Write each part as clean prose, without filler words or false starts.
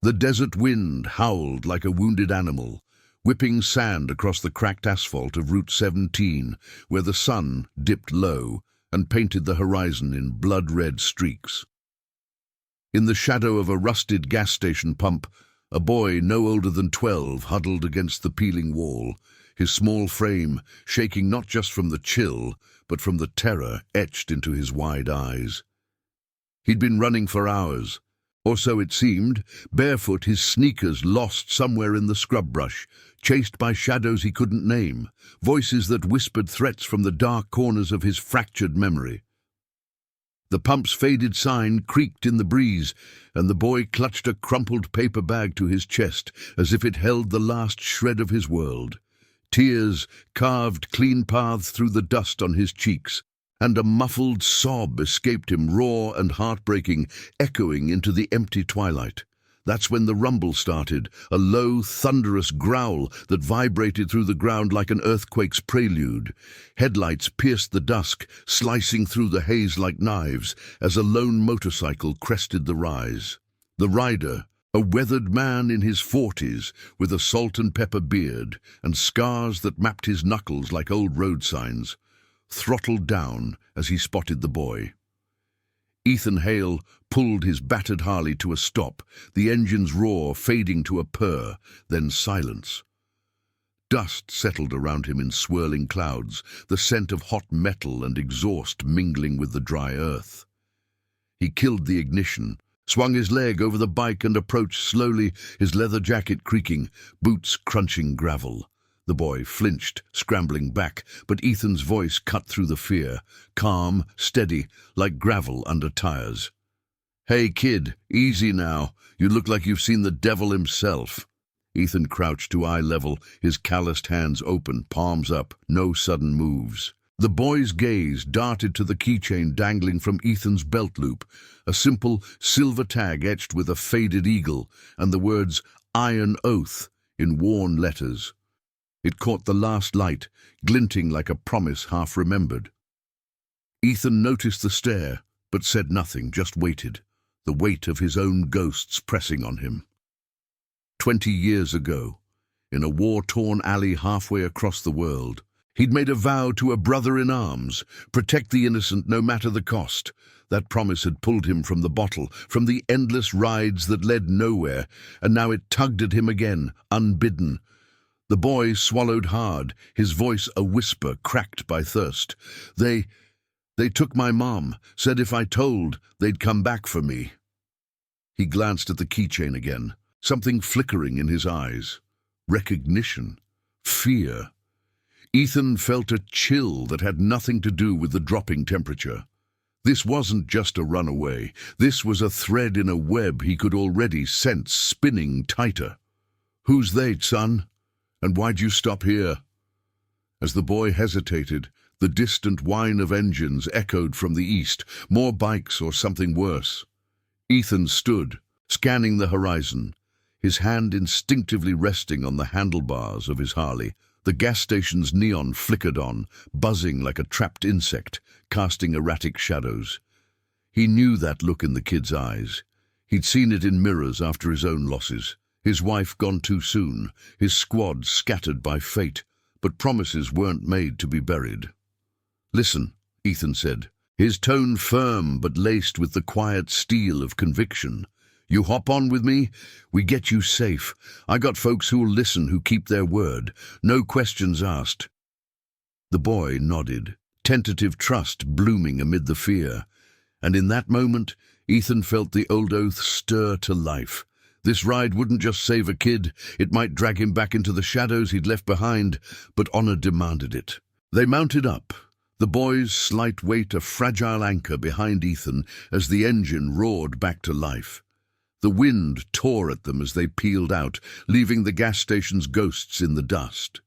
The desert wind howled like a wounded animal, whipping sand across the cracked asphalt of Route 17, where the sun dipped low and painted the horizon in blood-red streaks. In the shadow of a rusted gas station pump, a boy no older than 12 huddled against the peeling wall, his small frame shaking not just from the chill, but from the terror etched into his wide eyes. He'd been running for hours, or so it seemed, barefoot, his sneakers lost somewhere in the scrub brush, chased by shadows he couldn't name, voices that whispered threats from the dark corners of his fractured memory. The pump's faded sign creaked in the breeze, and the boy clutched a crumpled paper bag to his chest as if it held the last shred of his world. Tears carved clean paths through the dust on his cheeks, and a muffled sob escaped him, raw and heartbreaking, echoing into the empty twilight. That's when the rumble started, a low, thunderous growl that vibrated through the ground like an earthquake's prelude. Headlights pierced the dusk, slicing through the haze like knives, as a lone motorcycle crested the rise. The rider, a weathered man in his 40s, with a salt and pepper beard and scars that mapped his knuckles like old road signs, throttled down as he spotted the boy. Ethan Hale pulled his battered Harley to a stop, the engine's roar fading to a purr, then silence. Dust settled around him in swirling clouds, the scent of hot metal and exhaust mingling with the dry earth. He killed the ignition, swung his leg over the bike and approached slowly, his leather jacket creaking, boots crunching gravel. The boy flinched, scrambling back, but Ethan's voice cut through the fear, calm, steady, like gravel under tires. "Hey, kid, easy now. You look like you've seen the devil himself." Ethan crouched to eye level, his calloused hands open, palms up, no sudden moves. The boy's gaze darted to the keychain dangling from Ethan's belt loop, a simple silver tag etched with a faded eagle, and the words "Iron Oath" in worn letters. It caught the last light, glinting like a promise half-remembered. Ethan noticed the stare, but said nothing, just waited, the weight of his own ghosts pressing on him. 20 years ago, in a war-torn alley halfway across the world, he'd made a vow to a brother in arms, protect the innocent no matter the cost. That promise had pulled him from the bottle, from the endless rides that led nowhere, and now it tugged at him again, unbidden. The boy swallowed hard, his voice a whisper cracked by thirst. They took my mom, said if I told, they'd come back for me." He glanced at the keychain again, something flickering in his eyes. Recognition. Fear. Ethan felt a chill that had nothing to do with the dropping temperature. This wasn't just a runaway. This was a thread in a web he could already sense spinning tighter. "Who's they, son? And why'd you stop here?" As the boy hesitated, the distant whine of engines echoed from the east, more bikes or something worse. Ethan stood, scanning the horizon, his hand instinctively resting on the handlebars of his Harley. The gas station's neon flickered on, buzzing like a trapped insect, casting erratic shadows. He knew that look in the kid's eyes. He'd seen it in mirrors after his own losses. His wife gone too soon, his squad scattered by fate, but promises weren't made to be buried. "Listen," Ethan said, his tone firm but laced with the quiet steel of conviction. "You hop on with me, we get you safe. I got folks who'll listen, who keep their word. No questions asked." The boy nodded, tentative trust blooming amid the fear. And in that moment, Ethan felt the old oath stir to life. This ride wouldn't just save a kid, it might drag him back into the shadows he'd left behind, but honor demanded it. They mounted up, the boy's slight weight a fragile anchor behind Ethan as the engine roared back to life. The wind tore at them as they peeled out, leaving the gas station's ghosts in the dust.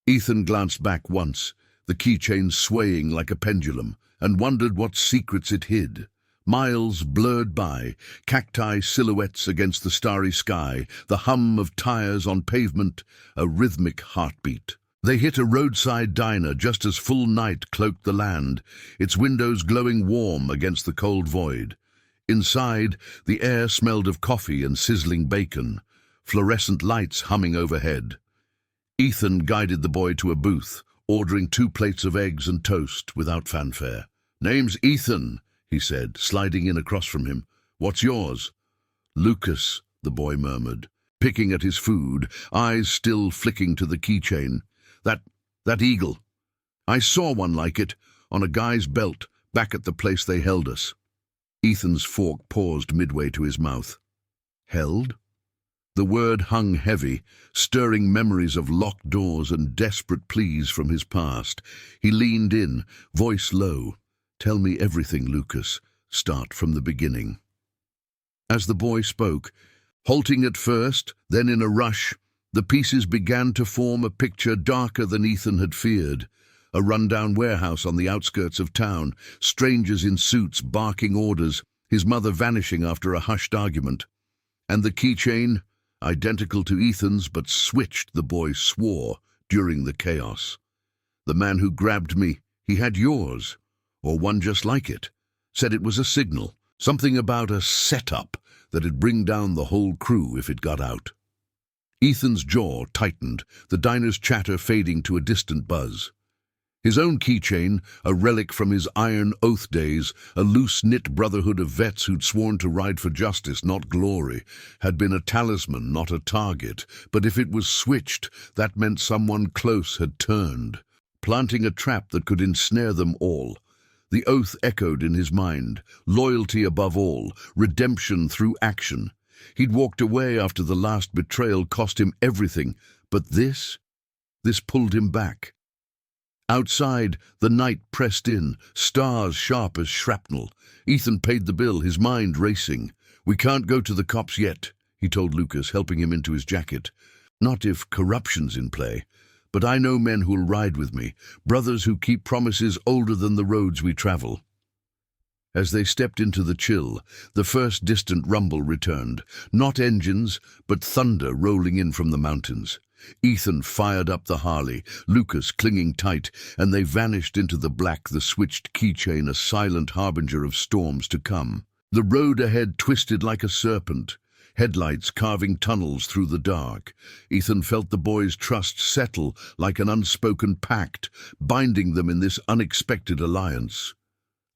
Ethan glanced back once, the keychain swaying like a pendulum, and wondered what secrets it hid. Miles blurred by, cacti silhouettes against the starry sky, the hum of tires on pavement, a rhythmic heartbeat. They hit a roadside diner just as full night cloaked the land, its windows glowing warm against the cold void. Inside, the air smelled of coffee and sizzling bacon, fluorescent lights humming overhead. Ethan guided the boy to a booth, ordering 2 plates of eggs and toast without fanfare. "Name's Ethan," he said, sliding in across from him. "What's yours?" "Lucas," the boy murmured, picking at his food, eyes still flicking to the keychain. That eagle. I saw one like it, on a guy's belt, back at the place they held us." Ethan's fork paused midway to his mouth. Held? The word hung heavy, stirring memories of locked doors and desperate pleas from his past. He leaned in, voice low. "Tell me everything, Lucas. Start from the beginning." As the boy spoke, halting at first, then in a rush, the pieces began to form a picture darker than Ethan had feared. A rundown warehouse on the outskirts of town, strangers in suits barking orders, his mother vanishing after a hushed argument. And the keychain, identical to Ethan's but switched, the boy swore, during the chaos. "The man who grabbed me, he had yours, or one just like it. Said it was a signal, something about a setup that'd bring down the whole crew if it got out." Ethan's jaw tightened, the diner's chatter fading to a distant buzz. His own keychain, a relic from his Iron Oath days, a loose-knit brotherhood of vets who'd sworn to ride for justice, not glory, had been a talisman, not a target. But if it was switched, that meant someone close had turned, planting a trap that could ensnare them all. The oath echoed in his mind, loyalty above all, redemption through action. He'd walked away after the last betrayal cost him everything, but this pulled him back. Outside, the night pressed in, stars sharp as shrapnel. Ethan paid the bill, his mind racing. "We can't go to the cops yet," he told Lucas, helping him into his jacket. "Not if corruption's in play. But I know men who'll ride with me, brothers who keep promises older than the roads we travel." As they stepped into the chill, the first distant rumble returned. Not engines, but thunder rolling in from the mountains. Ethan fired up the Harley, Lucas clinging tight, and they vanished into the black, the switched keychain a silent harbinger of storms to come. The road ahead twisted like a serpent, headlights carving tunnels through the dark. Ethan felt the boys' trust settle like an unspoken pact, binding them in this unexpected alliance.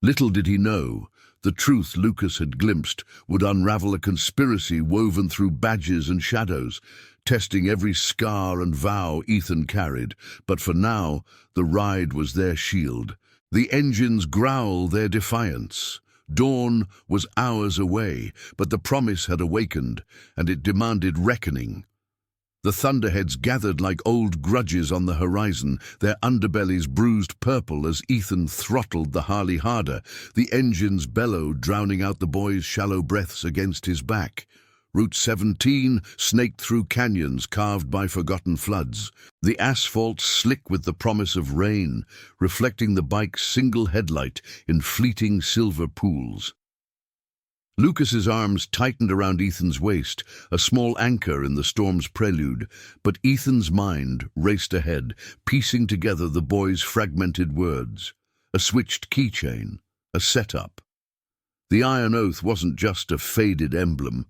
Little did he know, the truth Lucas had glimpsed would unravel a conspiracy woven through badges and shadows, testing every scar and vow Ethan carried. But for now, the ride was their shield. The engines growl their defiance. Dawn was hours away, but the promise had awakened, and it demanded reckoning. The thunderheads gathered like old grudges on the horizon, their underbellies bruised purple as Ethan throttled the Harley harder. The engines bellowed, drowning out the boy's shallow breaths against his back. Route 17 snaked through canyons carved by forgotten floods, the asphalt slick with the promise of rain, reflecting the bike's single headlight in fleeting silver pools. Lucas's arms tightened around Ethan's waist, a small anchor in the storm's prelude, but Ethan's mind raced ahead, piecing together the boy's fragmented words. A switched keychain, a setup. The Iron Oath wasn't just a faded emblem.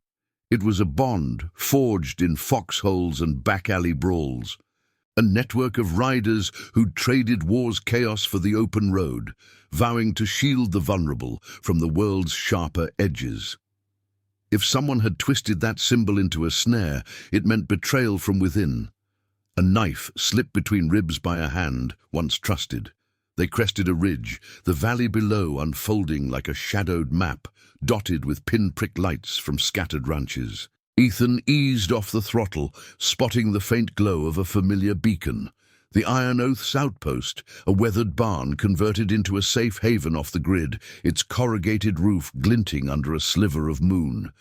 It was a bond forged in foxholes and back-alley brawls, a network of riders who'd traded war's chaos for the open road, vowing to shield the vulnerable from the world's sharper edges. If someone had twisted that symbol into a snare, it meant betrayal from within. A knife slipped between ribs by a hand once trusted. They crested a ridge, the valley below unfolding like a shadowed map, dotted with pinprick lights from scattered ranches. Ethan eased off the throttle, spotting the faint glow of a familiar beacon. The Iron Oath's outpost, a weathered barn converted into a safe haven off the grid, its corrugated roof glinting under a sliver of moon.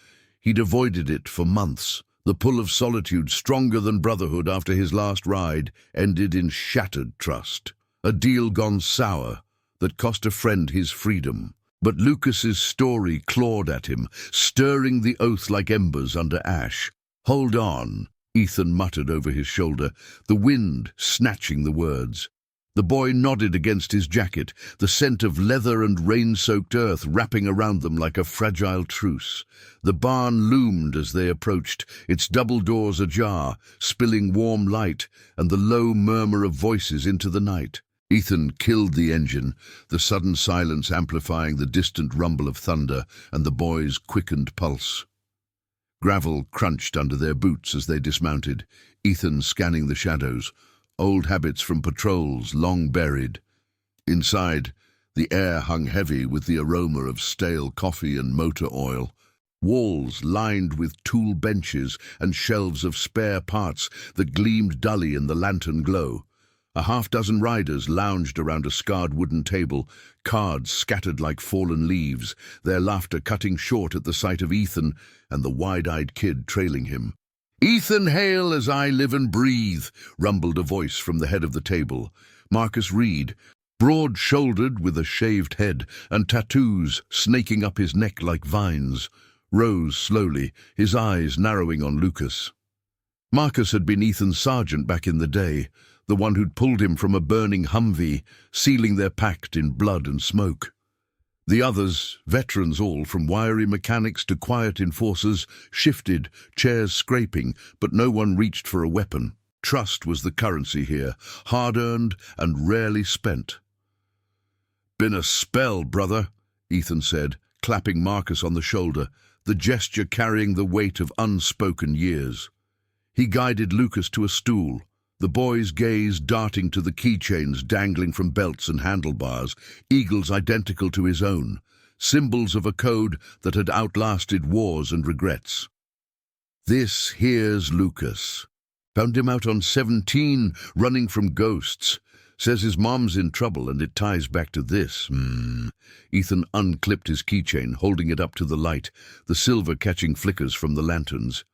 He'd avoided it for months. The pull of solitude, stronger than brotherhood after his last ride, ended in shattered trust. A deal gone sour that cost a friend his freedom. But Lucas's story clawed at him, stirring the oath like embers under ash. "Hold on," Ethan muttered over his shoulder, the wind snatching the words. The boy nodded against his jacket, the scent of leather and rain-soaked earth wrapping around them like a fragile truce. The barn loomed as they approached, its double doors ajar, spilling warm light and the low murmur of voices into the night. Ethan killed the engine, the sudden silence amplifying the distant rumble of thunder and the boys' quickened pulse. Gravel crunched under their boots as they dismounted, Ethan scanning the shadows, old habits from patrols long buried. Inside, the air hung heavy with the aroma of stale coffee and motor oil. Walls lined with tool benches and shelves of spare parts that gleamed dully in the lantern glow. A half-dozen riders lounged around a scarred wooden table, cards scattered like fallen leaves, their laughter cutting short at the sight of Ethan and the wide-eyed kid trailing him. "Ethan Hale as I live and breathe," rumbled a voice from the head of the table. Marcus Reed, broad-shouldered with a shaved head and tattoos snaking up his neck like vines, rose slowly, his eyes narrowing on Lucas. Marcus had been Ethan's sergeant back in the day, the one who'd pulled him from a burning Humvee, sealing their pact in blood and smoke. The others, veterans all, from wiry mechanics to quiet enforcers, shifted, chairs scraping, but no one reached for a weapon. Trust was the currency here, hard-earned and rarely spent. "Been a spell, brother," Ethan said, clapping Marcus on the shoulder, the gesture carrying the weight of unspoken years. He guided Lucas to a stool, the boy's gaze darting to the keychains dangling from belts and handlebars, eagles identical to his own, symbols of a code that had outlasted wars and regrets. "This here's Lucas. Found him out on 17, running from ghosts. Says his mom's in trouble and it ties back to this." Ethan unclipped his keychain, holding it up to the light, the silver catching flickers from the lanterns.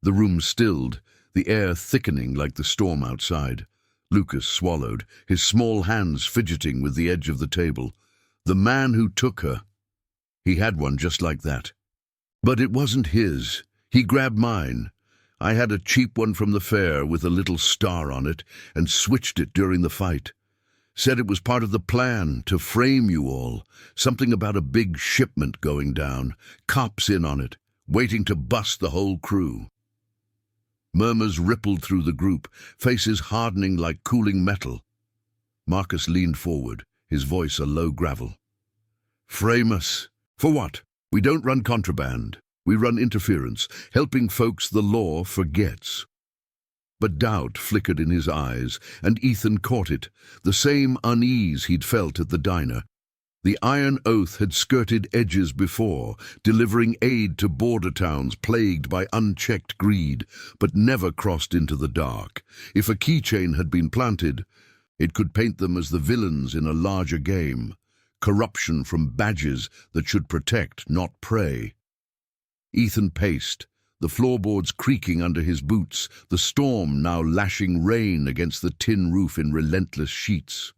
The room stilled, the air thickening like the storm outside. Lucas swallowed, his small hands fidgeting with the edge of the table. The man who took her. He had one just like that. But it wasn't his. He grabbed mine. I had a cheap one from the fair with a little star on it and switched it during the fight. Said it was part of the plan to frame you all. Something about a big shipment going down. Cops in on it, waiting to bust the whole crew. Murmurs rippled through the group, faces hardening like cooling metal. Marcus leaned forward, his voice a low gravel. "Frame us. For what? We don't run contraband. We run interference, helping folks the law forgets." But doubt flickered in his eyes, and Ethan caught it, the same unease he'd felt at the diner. The iron oath had skirted edges before, delivering aid to border towns plagued by unchecked greed, but never crossed into the dark. If a keychain had been planted, it could paint them as the villains in a larger game. Corruption from badges that should protect, not prey. Ethan paced, the floorboards creaking under his boots, the storm now lashing rain against the tin roof in relentless sheets.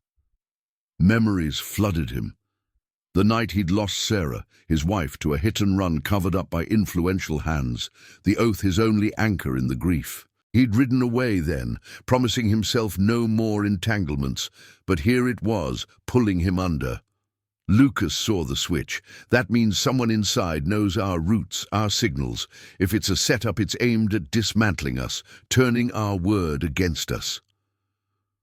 Memories flooded him. The night he'd lost Sarah, his wife, to a hit-and-run covered up by influential hands, the oath his only anchor in the grief. He'd ridden away then, promising himself no more entanglements, but here it was, pulling him under. Lucas saw the switch. That means someone inside knows our routes, our signals. If it's a setup, it's aimed at dismantling us, turning our word against us.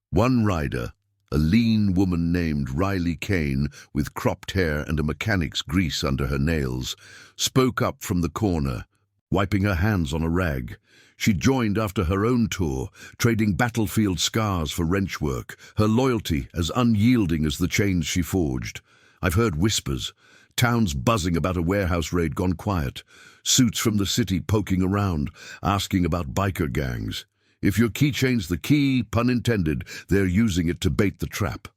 One rider, a lean woman named Riley Kane, with cropped hair and a mechanic's grease under her nails, spoke up from the corner, wiping her hands on a rag. She joined after her own tour, trading battlefield scars for wrench work, her loyalty as unyielding as the chains she forged. I've heard whispers, towns buzzing about a warehouse raid gone quiet, suits from the city poking around, asking about biker gangs. If your keychain's the key, pun intended, they're using it to bait the trap.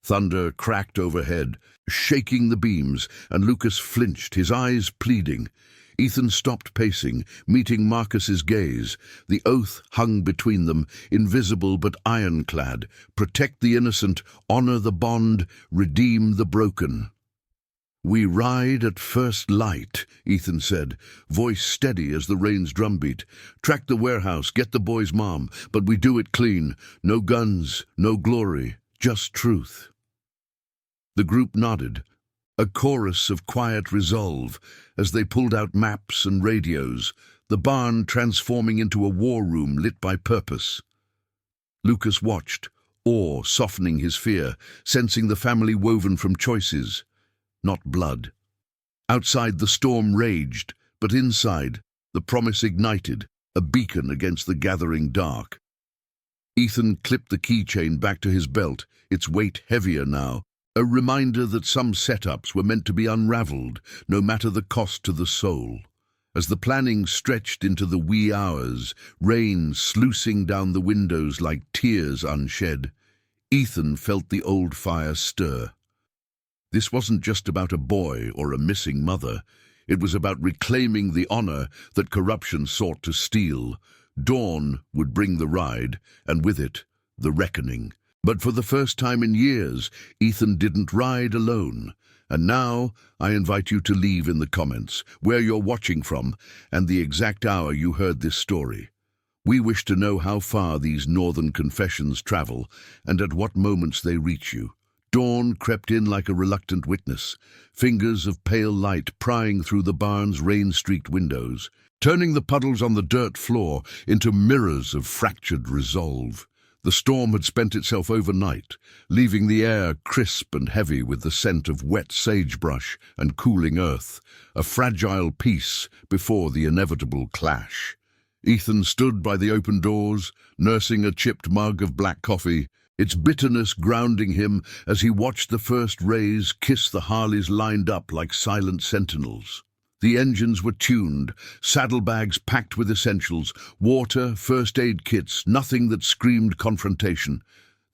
Thunder cracked overhead, shaking the beams, and Lucas flinched, his eyes pleading. Ethan stopped pacing, meeting Marcus's gaze. The oath hung between them, invisible but ironclad. Protect the innocent, honor the bond, redeem the broken. "We ride at first light," Ethan said, voice steady as the rain's drumbeat. "Track the warehouse, get the boy's mom, but we do it clean. No guns, no glory, just truth." The group nodded, a chorus of quiet resolve as they pulled out maps and radios, the barn transforming into a war room lit by purpose. Lucas watched, awe softening his fear, sensing the family woven from choices, not blood. Outside the storm raged, but inside the promise ignited, a beacon against the gathering dark. Ethan clipped the keychain back to his belt, its weight heavier now, a reminder that some setups were meant to be unraveled, no matter the cost to the soul. As the planning stretched into the wee hours, rain sluicing down the windows like tears unshed, Ethan felt the old fire stir. This wasn't just about a boy or a missing mother. It was about reclaiming the honor that corruption sought to steal. Dawn would bring the ride, and with it, the reckoning. But for the first time in years, Ethan didn't ride alone. And now, I invite you to leave in the comments where you're watching from and the exact hour you heard this story. We wish to know how far these northern confessions travel and at what moments they reach you. Dawn crept in like a reluctant witness, fingers of pale light prying through the barn's rain-streaked windows, turning the puddles on the dirt floor into mirrors of fractured resolve. The storm had spent itself overnight, leaving the air crisp and heavy with the scent of wet sagebrush and cooling earth, a fragile peace before the inevitable clash. Ethan stood by the open doors, nursing a chipped mug of black coffee, its bitterness grounding him as he watched the first rays kiss the Harleys lined up like silent sentinels. The engines were tuned, saddlebags packed with essentials, water, first aid kits, nothing that screamed confrontation.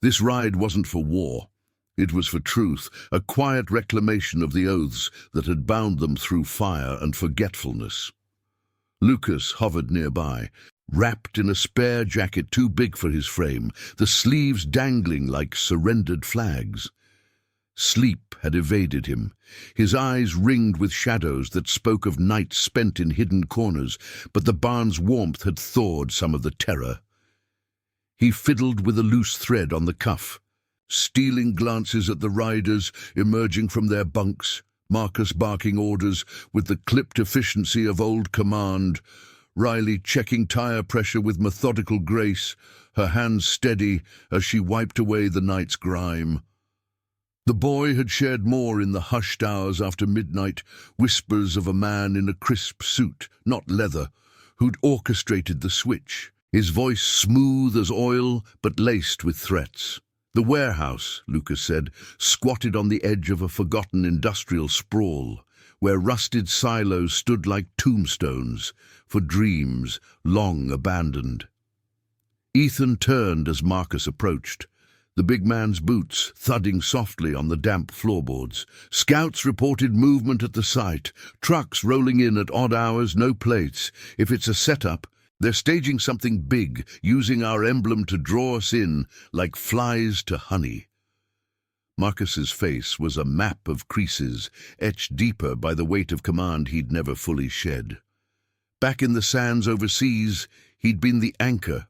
This ride wasn't for war. It was for truth, a quiet reclamation of the oaths that had bound them through fire and forgetfulness. Lucas hovered nearby, wrapped in a spare jacket too big for his frame, the sleeves dangling like surrendered flags. Sleep had evaded him, his eyes ringed with shadows that spoke of nights spent in hidden corners, but the barn's warmth had thawed some of the terror. He fiddled with a loose thread on the cuff, stealing glances at the riders emerging from their bunks, Marcus barking orders with the clipped efficiency of old command, Riley checking tire pressure with methodical grace, her hands steady as she wiped away the night's grime. The boy had shared more in the hushed hours after midnight, whispers of a man in a crisp suit, not leather, who'd orchestrated the switch, his voice smooth as oil but laced with threats. The warehouse, Lucas said, squatted on the edge of a forgotten industrial sprawl, where rusted silos stood like tombstones for dreams long abandoned. Ethan turned as Marcus approached, the big man's boots thudding softly on the damp floorboards. Scouts reported movement at the site, trucks rolling in at odd hours, no plates. If it's a setup, they're staging something big, using our emblem to draw us in like flies to honey. Marcus's face was a map of creases, etched deeper by the weight of command he'd never fully shed. Back in the sands overseas, he'd been the anchor,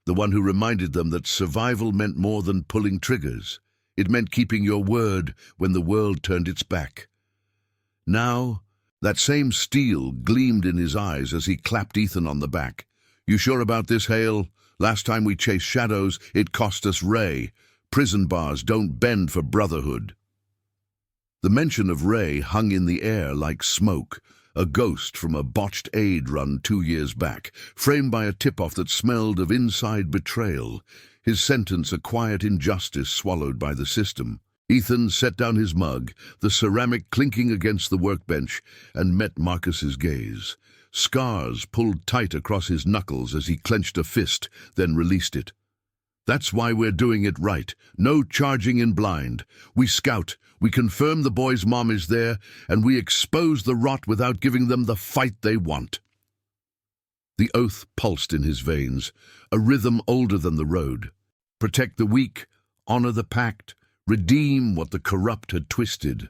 the one who reminded them that survival meant more than pulling triggers. It meant keeping your word when the world turned its back. Now, that same steel gleamed in his eyes as he clapped Ethan on the back. "You sure about this, Hale? Last time we chased shadows, it cost us Ray. Prison bars don't bend for brotherhood." The mention of Ray hung in the air like smoke, a ghost from a botched aid run 2 years back, framed by a tip-off that smelled of inside betrayal, his sentence a quiet injustice swallowed by the system. Ethan set down his mug, the ceramic clinking against the workbench, and met Marcus's gaze. Scars pulled tight across his knuckles as he clenched a fist, then released it. "That's why we're doing it right. No charging in blind. We scout, we confirm the boy's mom is there, and we expose the rot without giving them the fight they want." The oath pulsed in his veins, a rhythm older than the road. Protect the weak, honor the pact, redeem what the corrupt had twisted.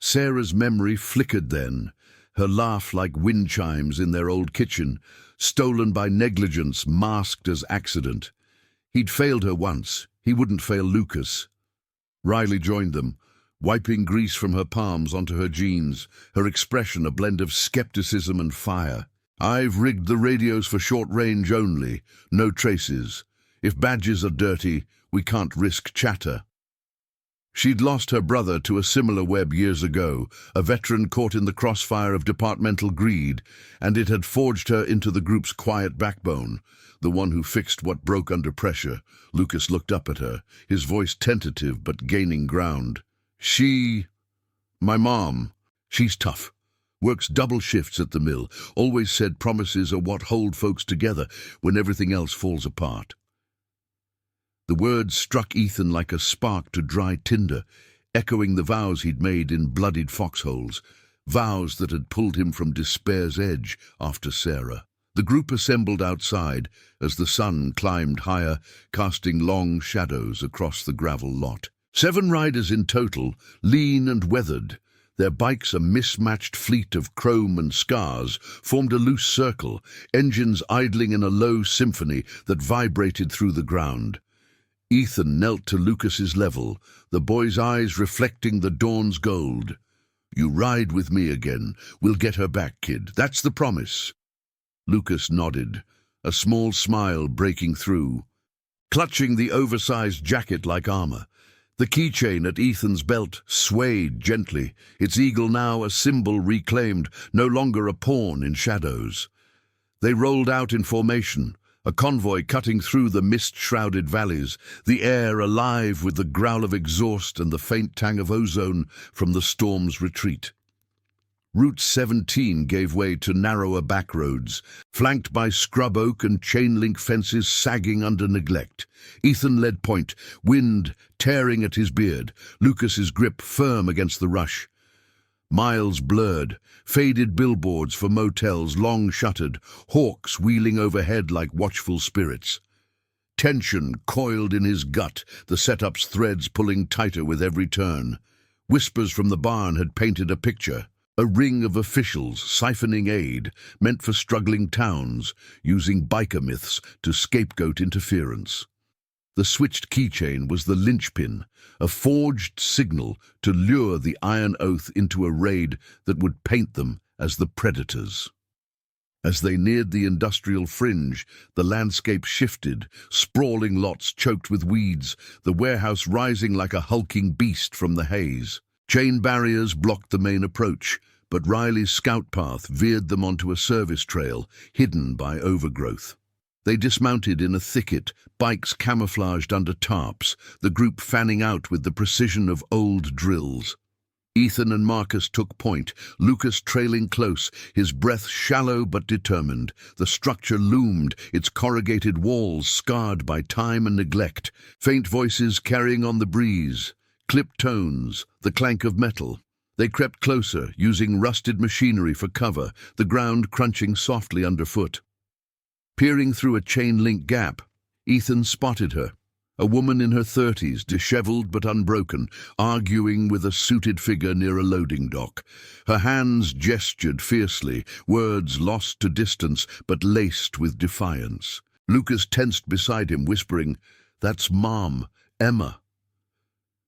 Sarah's memory flickered then, her laugh like wind chimes in their old kitchen, stolen by negligence masked as accident. He'd failed her once, he wouldn't fail Lucas. Riley joined them, wiping grease from her palms onto her jeans, her expression a blend of skepticism and fire. "I've rigged the radios for short range only, no traces. If badges are dirty, we can't risk chatter." She'd lost her brother to a similar web years ago, a veteran caught in the crossfire of departmental greed, and it had forged her into the group's quiet backbone, the one who fixed what broke under pressure. Lucas looked up at her, his voice tentative but gaining ground. My mom, she's tough. Works double shifts at the mill, always said promises are what hold folks together when everything else falls apart." The words struck Ethan like a spark to dry tinder, echoing the vows he'd made in bloodied foxholes, vows that had pulled him from despair's edge after Sarah. The group assembled outside as the sun climbed higher, casting long shadows across the gravel lot. 7 riders in total, lean and weathered. Their bikes, a mismatched fleet of chrome and scars, formed a loose circle, engines idling in a low symphony that vibrated through the ground. Ethan knelt to Lucas's level, the boy's eyes reflecting the dawn's gold. "You ride with me again. We'll get her back, kid. That's the promise." Lucas nodded, a small smile breaking through. Clutching the oversized jacket like armor, the keychain at Ethan's belt swayed gently, its eagle now a symbol reclaimed, no longer a pawn in shadows. They rolled out in formation, a convoy cutting through the mist-shrouded valleys, the air alive with the growl of exhaust and the faint tang of ozone from the storm's retreat. Route 17 gave way to narrower backroads, flanked by scrub oak and chain-link fences sagging under neglect. Ethan led point, wind tearing at his beard, Lucas's grip firm against the rush. Miles blurred, faded billboards for motels long shuttered, hawks wheeling overhead like watchful spirits. Tension coiled in his gut, the setup's threads pulling tighter with every turn. Whispers from the barn had painted a picture, a ring of officials siphoning aid, meant for struggling towns, using biker myths to scapegoat interference. The switched keychain was the linchpin, a forged signal to lure the Iron Oath into a raid that would paint them as the predators. As they neared the industrial fringe, the landscape shifted, sprawling lots choked with weeds, the warehouse rising like a hulking beast from the haze. Chain barriers blocked the main approach, but Riley's scout path veered them onto a service trail, hidden by overgrowth. They dismounted in a thicket, bikes camouflaged under tarps, the group fanning out with the precision of old drills. Ethan and Marcus took point, Lucas trailing close, his breath shallow but determined. The structure loomed, its corrugated walls scarred by time and neglect, faint voices carrying on the breeze, clipped tones, the clank of metal. They crept closer, using rusted machinery for cover, the ground crunching softly underfoot. Peering through a chain-link gap, Ethan spotted her, a woman in her 30s, disheveled but unbroken, arguing with a suited figure near a loading dock. Her hands gestured fiercely, words lost to distance but laced with defiance. Lucas tensed beside him, whispering, "That's Mom, Emma."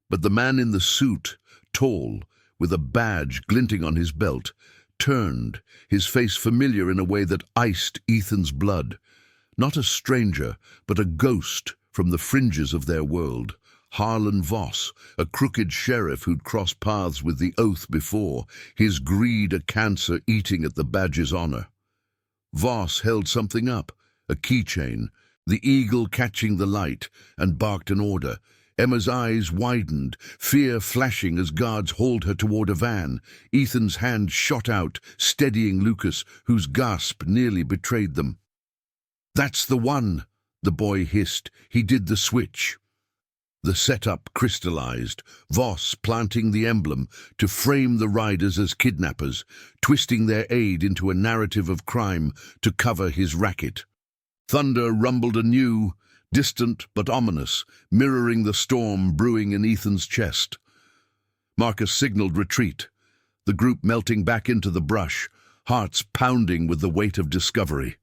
But the man in the suit, tall, with a badge glinting on his belt, turned, his face familiar in a way that iced Ethan's blood. Not a stranger, but a ghost from the fringes of their world. Harlan Voss, a crooked sheriff who'd crossed paths with the Oath before, his greed a cancer eating at the badge's honor. Voss held something up, a keychain, the eagle catching the light, and barked an order. Emma's eyes widened, fear flashing as guards hauled her toward a van. Ethan's hand shot out, steadying Lucas, whose gasp nearly betrayed them. "That's the one," the boy hissed. He did the switch. The setup crystallized, Voss planting the emblem to frame the riders as kidnappers, twisting their aid into a narrative of crime to cover his racket. Thunder rumbled anew, distant but ominous, mirroring the storm brewing in Ethan's chest. Marcus signaled retreat, the group melting back into the brush, hearts pounding with the weight of discovery.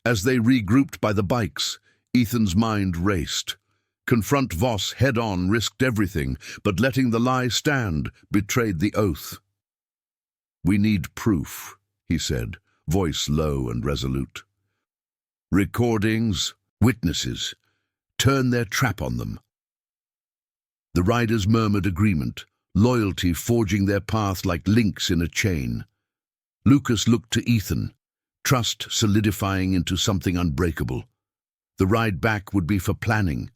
As they regrouped by the bikes, Ethan's mind raced. Confront Voss head-on risked everything, but letting the lie stand betrayed the oath. "We need proof," he said, voice low and resolute. "Recordings, witnesses. Turn their trap on them." The riders murmured agreement, loyalty forging their path like links in a chain. Lucas looked to Ethan, trust solidifying into something unbreakable. The ride back would be for planning,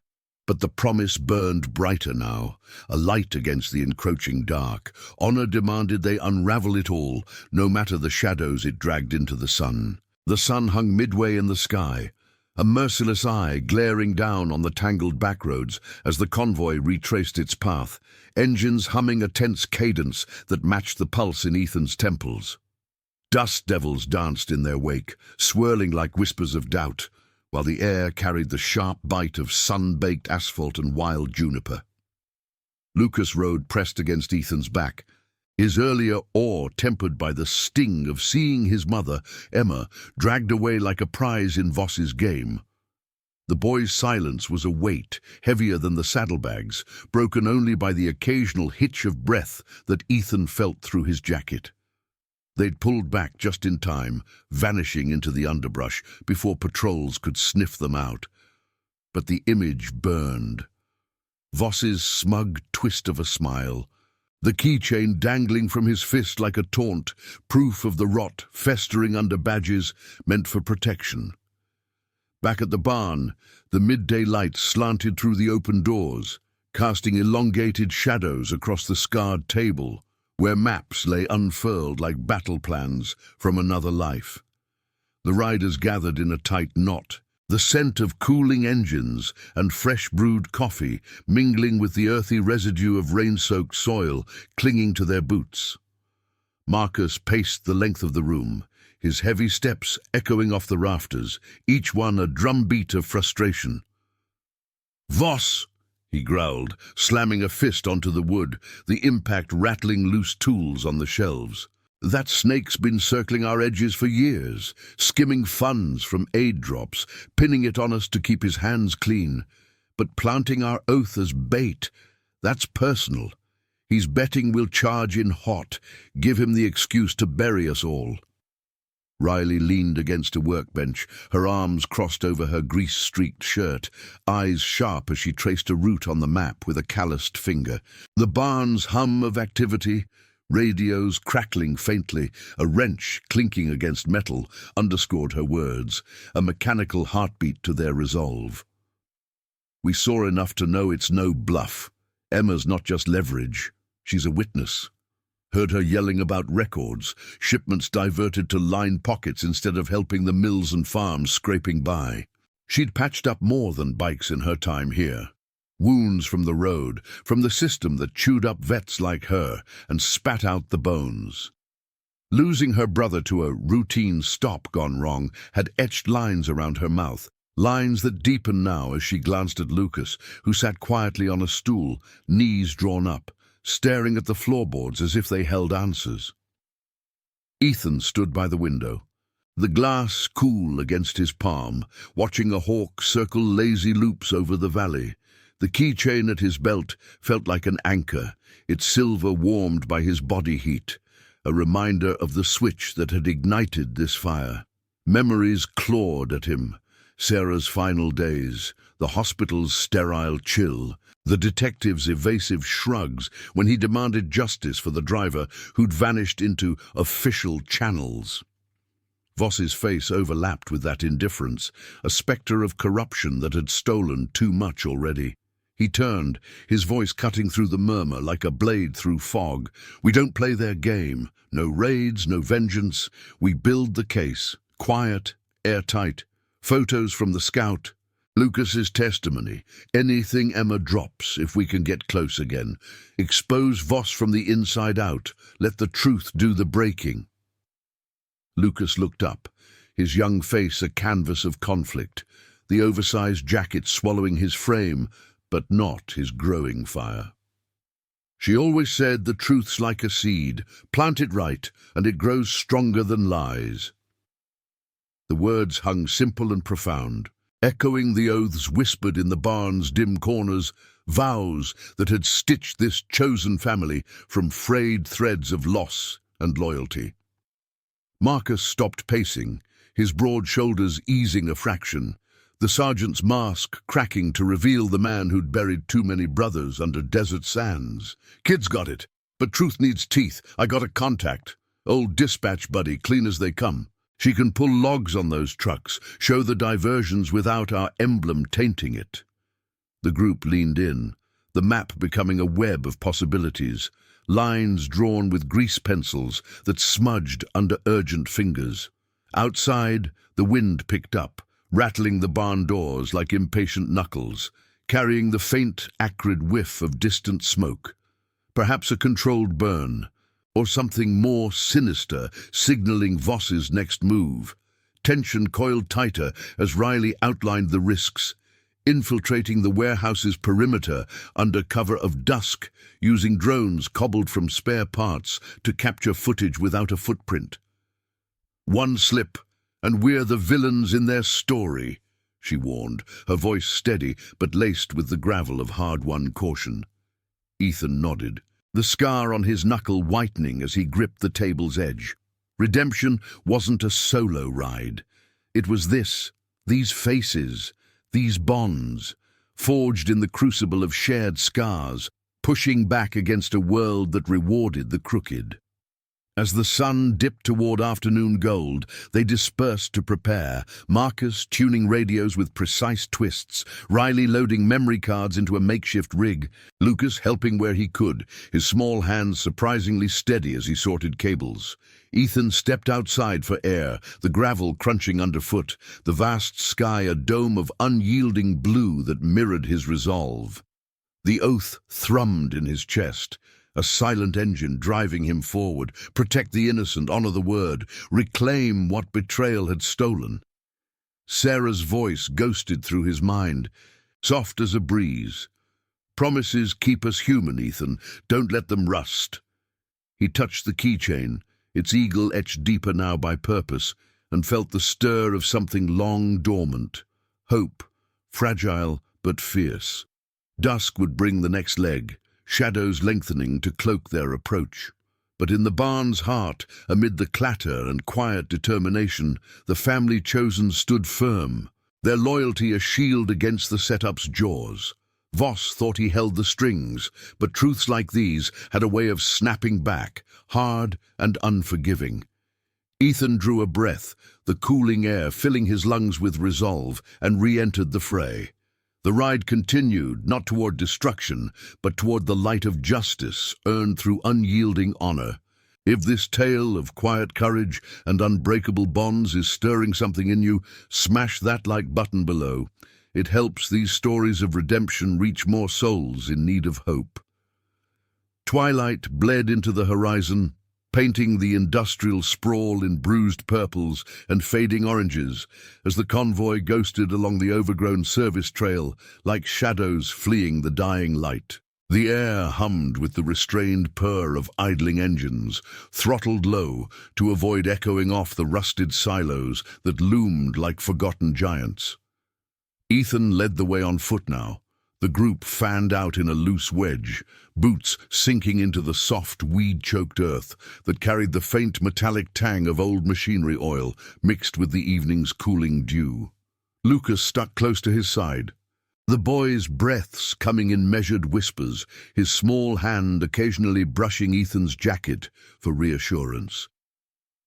but the promise burned brighter now, a light against the encroaching dark. Honor demanded they unravel it all, no matter the shadows it dragged into the sun. The sun hung midway in the sky, a merciless eye glaring down on the tangled backroads as the convoy retraced its path, engines humming a tense cadence that matched the pulse in Ethan's temples. Dust devils danced in their wake, swirling like whispers of doubt, while the air carried the sharp bite of sun-baked asphalt and wild juniper. Lucas rode pressed against Ethan's back, his earlier awe tempered by the sting of seeing his mother, Emma, dragged away like a prize in Voss's game. The boy's silence was a weight, heavier than the saddlebags, broken only by the occasional hitch of breath that Ethan felt through his jacket. They'd pulled back just in time, vanishing into the underbrush before patrols could sniff them out. But the image burned. Voss's smug twist of a smile, the keychain dangling from his fist like a taunt, proof of the rot festering under badges meant for protection. Back at the barn, the midday light slanted through the open doors, casting elongated shadows across the scarred table, where maps lay unfurled like battle plans from another life. The riders gathered in a tight knot, the scent of cooling engines and fresh-brewed coffee mingling with the earthy residue of rain-soaked soil clinging to their boots. Marcus paced the length of the room, his heavy steps echoing off the rafters, each one a drumbeat of frustration. "Voss!" he growled, slamming a fist onto the wood, the impact rattling loose tools on the shelves. "That snake's been circling our edges for years, skimming funds from aid drops, pinning it on us to keep his hands clean. But planting our oath as bait, that's personal. He's betting we'll charge in hot, give him the excuse to bury us all." Riley leaned against a workbench, her arms crossed over her grease-streaked shirt, eyes sharp as she traced a route on the map with a calloused finger. The barn's hum of activity, radios crackling faintly, a wrench clinking against metal, underscored her words, a mechanical heartbeat to their resolve. "We saw enough to know it's no bluff. Emma's not just leverage, she's a witness." Heard her yelling about records, shipments diverted to line pockets instead of helping the mills and farms scraping by. She'd patched up more than bikes in her time here. Wounds from the road, from the system that chewed up vets like her and spat out the bones. Losing her brother to a routine stop gone wrong had etched lines around her mouth, lines that deepened now as she glanced at Lucas, who sat quietly on a stool, knees drawn up, staring at the floorboards as if they held answers. Ethan stood by the window, the glass cool against his palm, watching a hawk circle lazy loops over the valley. The keychain at his belt felt like an anchor, its silver warmed by his body heat, a reminder of the switch that had ignited this fire. Memories clawed at him. Sarah's final days, the hospital's sterile chill, the detective's evasive shrugs when he demanded justice for the driver who'd vanished into official channels. Voss's face overlapped with that indifference, a spectre of corruption that had stolen too much already. He turned, his voice cutting through the murmur like a blade through fog. "We don't play their game. No raids, no vengeance. We build the case. Quiet, airtight. Photos from the scout. Lucas's testimony. Anything Emma drops if we can get close again. Expose Voss from the inside out. Let the truth do the breaking." Lucas looked up, his young face a canvas of conflict, the oversized jacket swallowing his frame, but not his growing fire. She always said the truth's like a seed. Plant it right, and it grows stronger than lies. The words hung simple and profound, echoing the oaths whispered in the barn's dim corners, vows that had stitched this chosen family from frayed threads of loss and loyalty. Marcus stopped pacing, his broad shoulders easing a fraction, the sergeant's mask cracking to reveal the man who'd buried too many brothers under desert sands. "Kid's got it, but truth needs teeth. I got a contact. Old dispatch buddy, clean as they come. She can pull logs on those trucks, show the diversions without our emblem tainting it." The group leaned in, the map becoming a web of possibilities, lines drawn with grease pencils that smudged under urgent fingers. Outside, the wind picked up, rattling the barn doors like impatient knuckles, carrying the faint, acrid whiff of distant smoke. Perhaps a controlled burn, or something more sinister, signaling Voss's next move. Tension coiled tighter as Riley outlined the risks, infiltrating the warehouse's perimeter under cover of dusk, using drones cobbled from spare parts to capture footage without a footprint. "One slip, and we're the villains in their story," she warned, her voice steady but laced with the gravel of hard-won caution. Ethan nodded, the scar on his knuckle whitening as he gripped the table's edge. Redemption wasn't a solo ride. It was these faces, these bonds, forged in the crucible of shared scars, pushing back against a world that rewarded the crooked. As the sun dipped toward afternoon gold, they dispersed to prepare, Marcus tuning radios with precise twists, Riley loading memory cards into a makeshift rig, Lucas helping where he could, his small hands surprisingly steady as he sorted cables. Ethan stepped outside for air, the gravel crunching underfoot, the vast sky a dome of unyielding blue that mirrored his resolve. The oath thrummed in his chest, a silent engine driving him forward. Protect the innocent, honor the word, reclaim what betrayal had stolen. Sarah's voice ghosted through his mind, soft as a breeze. "Promises keep us human, Ethan. Don't let them rust." He touched the keychain, its eagle etched deeper now by purpose, and felt the stir of something long dormant. Hope, fragile but fierce. Dusk would bring the next leg, shadows lengthening to cloak their approach. But in the barn's heart, amid the clatter and quiet determination, the family chosen stood firm, their loyalty a shield against the setup's jaws. Voss thought he held the strings, but truths like these had a way of snapping back, hard and unforgiving. Ethan drew a breath, the cooling air filling his lungs with resolve, and re-entered the fray. The ride continued, not toward destruction, but toward the light of justice earned through unyielding honor. If this tale of quiet courage and unbreakable bonds is stirring something in you, smash that like button below. It helps these stories of redemption reach more souls in need of hope. Twilight bled into the horizon, painting the industrial sprawl in bruised purples and fading oranges as the convoy ghosted along the overgrown service trail like shadows fleeing the dying light. The air hummed with the restrained purr of idling engines, throttled low to avoid echoing off the rusted silos that loomed like forgotten giants. Ethan led the way on foot now. The group fanned out in a loose wedge, boots sinking into the soft, weed-choked earth that carried the faint metallic tang of old machinery oil mixed with the evening's cooling dew. Lucas stuck close to his side, the boy's breaths coming in measured whispers, his small hand occasionally brushing Ethan's jacket for reassurance.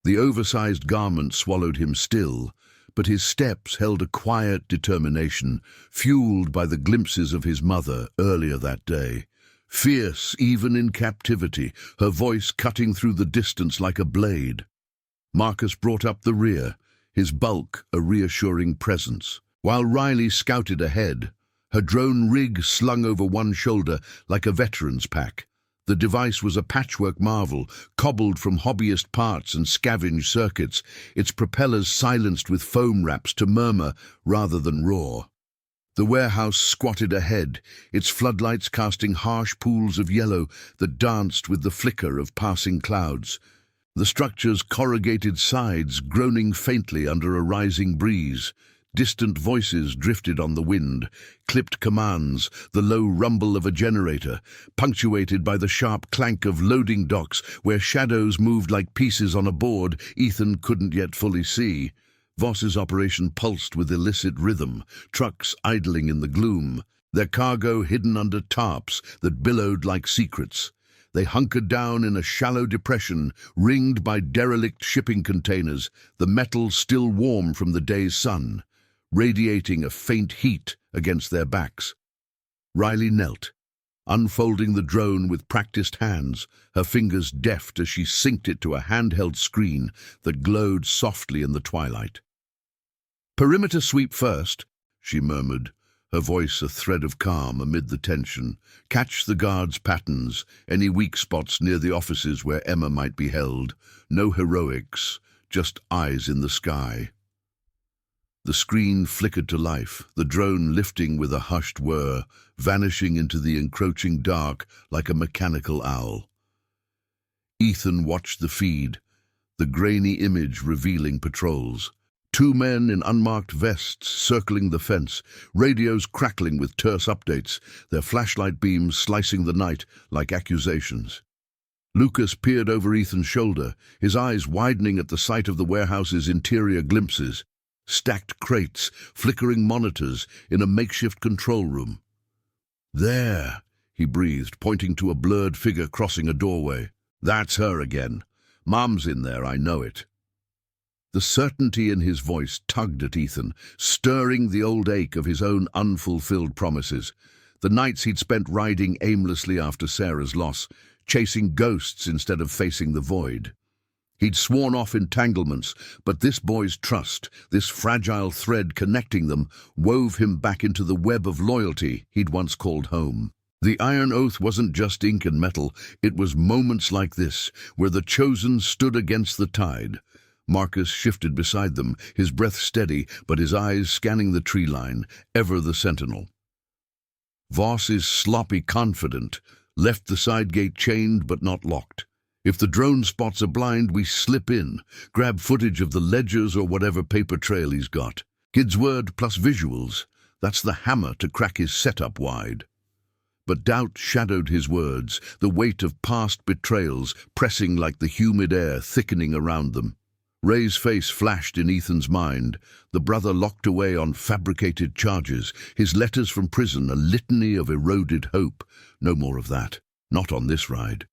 The oversized garment swallowed him still, but his steps held a quiet determination, fueled by the glimpses of his mother earlier that day. Fierce even in captivity, her voice cutting through the distance like a blade. Marcus brought up the rear, his bulk a reassuring presence, while Riley scouted ahead, her drone rig slung over one shoulder like a veteran's pack. The device was a patchwork marvel, cobbled from hobbyist parts and scavenged circuits, its propellers silenced with foam wraps to murmur rather than roar. The warehouse squatted ahead, its floodlights casting harsh pools of yellow that danced with the flicker of passing clouds. The structure's corrugated sides groaning faintly under a rising breeze. Distant voices drifted on the wind, clipped commands, the low rumble of a generator, punctuated by the sharp clank of loading docks where shadows moved like pieces on a board Ethan couldn't yet fully see. Voss's operation pulsed with illicit rhythm, trucks idling in the gloom, their cargo hidden under tarps that billowed like secrets. They hunkered down in a shallow depression, ringed by derelict shipping containers, the metal still warm from the day's sun, radiating a faint heat against their backs. Riley knelt, unfolding the drone with practiced hands, her fingers deft as she synced it to a handheld screen that glowed softly in the twilight. "Perimeter sweep first," she murmured, her voice a thread of calm amid the tension. "Catch the guards' patterns, any weak spots near the offices where Emma might be held. No heroics, just eyes in the sky." The screen flickered to life, the drone lifting with a hushed whir, vanishing into the encroaching dark like a mechanical owl. Ethan watched the feed, the grainy image revealing patrols. 2 men in unmarked vests circling the fence, radios crackling with terse updates, their flashlight beams slicing the night like accusations. Lucas peered over Ethan's shoulder, his eyes widening at the sight of the warehouse's interior glimpses. Stacked crates, flickering monitors in a makeshift control room. "There," he breathed, pointing to a blurred figure crossing a doorway. "That's her again. Mom's in there, I know it." The certainty in his voice tugged at Ethan, stirring the old ache of his own unfulfilled promises. The nights he'd spent riding aimlessly after Sarah's loss, chasing ghosts instead of facing the void. He'd sworn off entanglements, but this boy's trust, this fragile thread connecting them, wove him back into the web of loyalty he'd once called home. The iron oath wasn't just ink and metal, it was moments like this, where the chosen stood against the tide. Marcus shifted beside them, his breath steady, but his eyes scanning the tree line, ever the sentinel. Voss is sloppy confident, left the side gate chained but not locked. If the drone spots a blind, we slip in, grab footage of the ledgers or whatever paper trail he's got. Kid's word plus visuals, that's the hammer to crack his setup wide. But doubt shadowed his words, the weight of past betrayals pressing like the humid air thickening around them. Ray's face flashed in Ethan's mind, the brother locked away on fabricated charges, his letters from prison a litany of eroded hope. No more of that, not on this ride.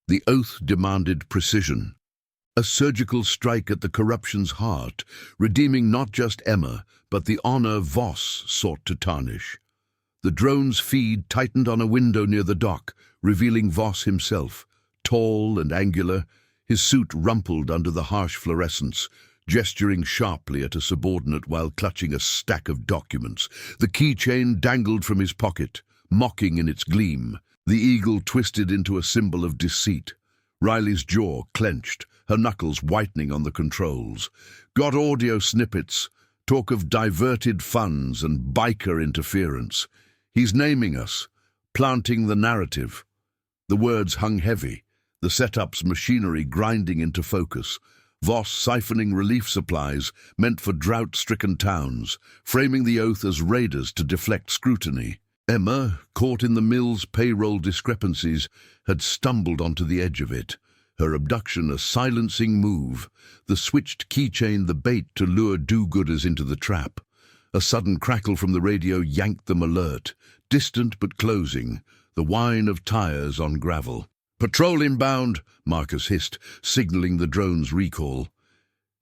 The oath demanded precision, a surgical strike at the corruption's heart, redeeming not just Emma, but the honor Voss sought to tarnish. The drone's feed tightened on a window near the dock, revealing Voss himself, tall and angular, his suit rumpled under the harsh fluorescence, gesturing sharply at a subordinate while clutching a stack of documents. The keychain dangled from his pocket, mocking in its gleam, the eagle twisted into a symbol of deceit. Riley's jaw clenched, her knuckles whitening on the controls. Got audio snippets, talk of diverted funds and biker interference. He's naming us, planting the narrative. The words hung heavy, the setup's machinery grinding into focus. Voss siphoning relief supplies meant for drought-stricken towns, framing the oath as raiders to deflect scrutiny. Emma, caught in the mill's payroll discrepancies, had stumbled onto the edge of it, her abduction a silencing move, the switched keychain the bait to lure do-gooders into the trap. A sudden crackle from the radio yanked them alert, distant but closing, the whine of tires on gravel. "Patrol inbound," Marcus hissed, signaling the drone's recall.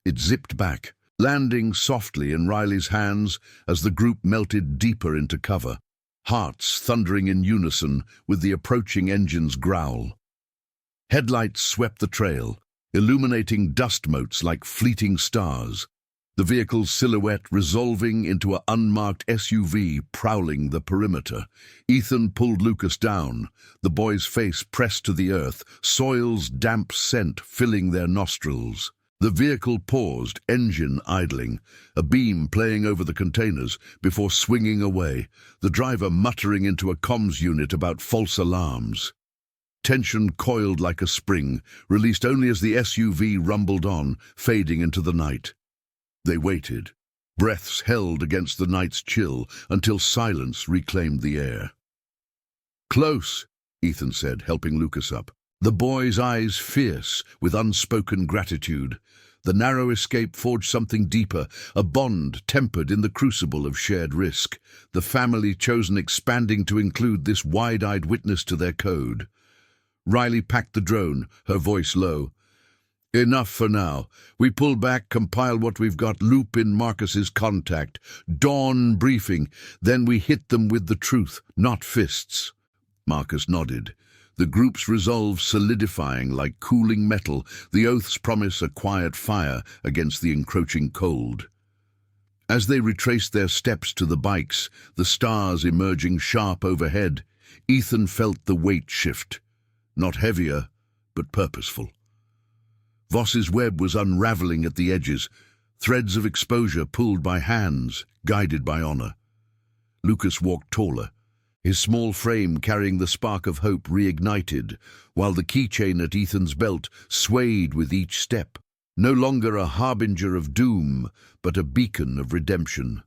It zipped back, landing softly in Riley's hands as the group melted deeper into cover, hearts thundering in unison with the approaching engine's growl. Headlights swept the trail, illuminating dust motes like fleeting stars, the vehicle's silhouette resolving into an unmarked SUV prowling the perimeter. Ethan pulled Lucas down, the boy's face pressed to the earth, soil's damp scent filling their nostrils. The vehicle paused, engine idling, a beam playing over the containers before swinging away, the driver muttering into a comms unit about false alarms. Tension coiled like a spring, released only as the SUV rumbled on, fading into the night. They waited, breaths held against the night's chill, until silence reclaimed the air. "Close," Ethan said, helping Lucas up. The boy's eyes fierce, with unspoken gratitude. The narrow escape forged something deeper, a bond tempered in the crucible of shared risk, the family chosen expanding to include this wide-eyed witness to their code. Riley packed the drone, her voice low. "Enough for now. We pull back, compile what we've got, loop in Marcus's contact. Dawn briefing. Then we hit them with the truth, not fists." Marcus nodded. The group's resolve solidifying like cooling metal, the oaths promise a quiet fire against the encroaching cold. As they retraced their steps to the bikes, the stars emerging sharp overhead, Ethan felt the weight shift. Not heavier, but purposeful. Voss's web was unraveling at the edges, threads of exposure pulled by hands, guided by honor. Lucas walked taller, his small frame carrying the spark of hope reignited, while the keychain at Ethan's belt swayed with each step, no longer a harbinger of doom, but a beacon of redemption.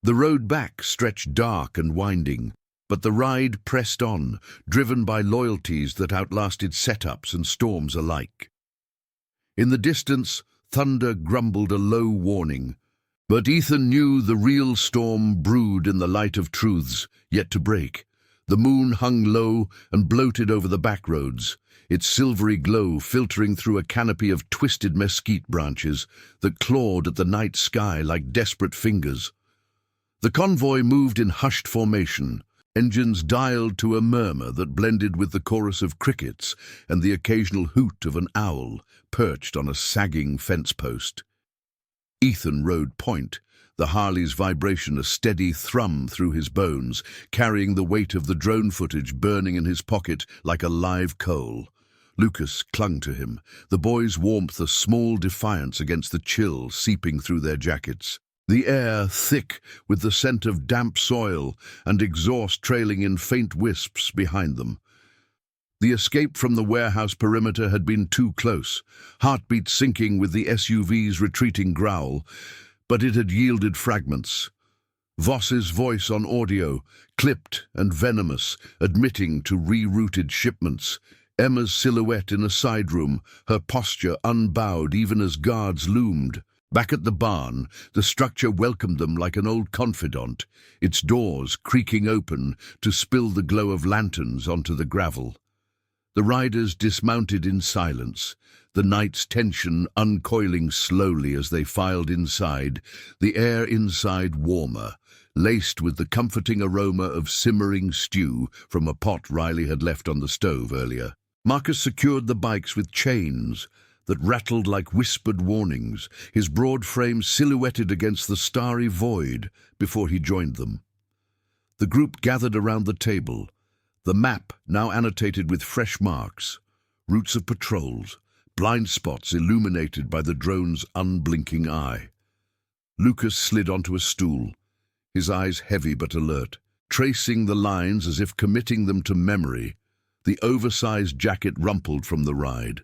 The road back stretched dark and winding, but the ride pressed on, driven by loyalties that outlasted setups and storms alike. In the distance, thunder grumbled a low warning, but Ethan knew the real storm brewed in the light of truths yet to break. The moon hung low and bloated over the back roads, its silvery glow filtering through a canopy of twisted mesquite branches that clawed at the night sky like desperate fingers. The convoy moved in hushed formation, engines dialed to a murmur that blended with the chorus of crickets and the occasional hoot of an owl perched on a sagging fence post. Ethan rode point, the Harley's vibration a steady thrum through his bones, carrying the weight of the drone footage burning in his pocket like a live coal. Lucas clung to him, the boy's warmth a small defiance against the chill seeping through their jackets. The air thick with the scent of damp soil and exhaust trailing in faint wisps behind them. The escape from the warehouse perimeter had been too close, heartbeat syncing with the SUV's retreating growl, but it had yielded fragments. Voss's voice on audio, clipped and venomous, admitting to rerouted shipments. Emma's silhouette in a side room, her posture unbowed even as guards loomed. Back at the barn, the structure welcomed them like an old confidant, its doors creaking open to spill the glow of lanterns onto the gravel. The riders dismounted in silence, the night's tension uncoiling slowly as they filed inside, the air inside warmer, laced with the comforting aroma of simmering stew from a pot Riley had left on the stove earlier. Marcus secured the bikes with chains that rattled like whispered warnings, his broad frame silhouetted against the starry void before he joined them. The group gathered around the table, the map now annotated with fresh marks, routes of patrols, blind spots illuminated by the drone's unblinking eye. Lucas slid onto a stool, his eyes heavy but alert, tracing the lines as if committing them to memory. The oversized jacket rumpled from the ride.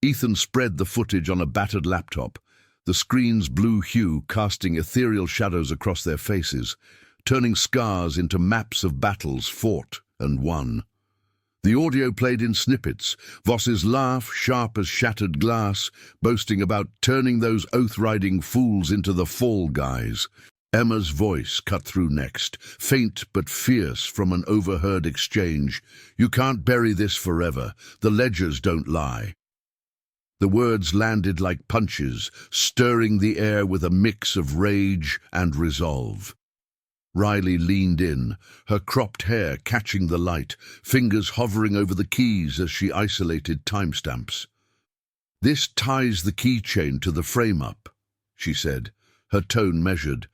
Ethan spread the footage on a battered laptop, the screen's blue hue casting ethereal shadows across their faces, turning scars into maps of battles fought and won. The audio played in snippets, Voss's laugh sharp as shattered glass, boasting about turning those oath-riding fools into the fall guys. Emma's voice cut through next, faint but fierce from an overheard exchange. "You can't bury this forever. The ledgers don't lie." The words landed like punches, stirring the air with a mix of rage and resolve. Riley leaned in, her cropped hair catching the light, fingers hovering over the keys as she isolated timestamps. "This ties the keychain to the frame-up," she said, her tone measured,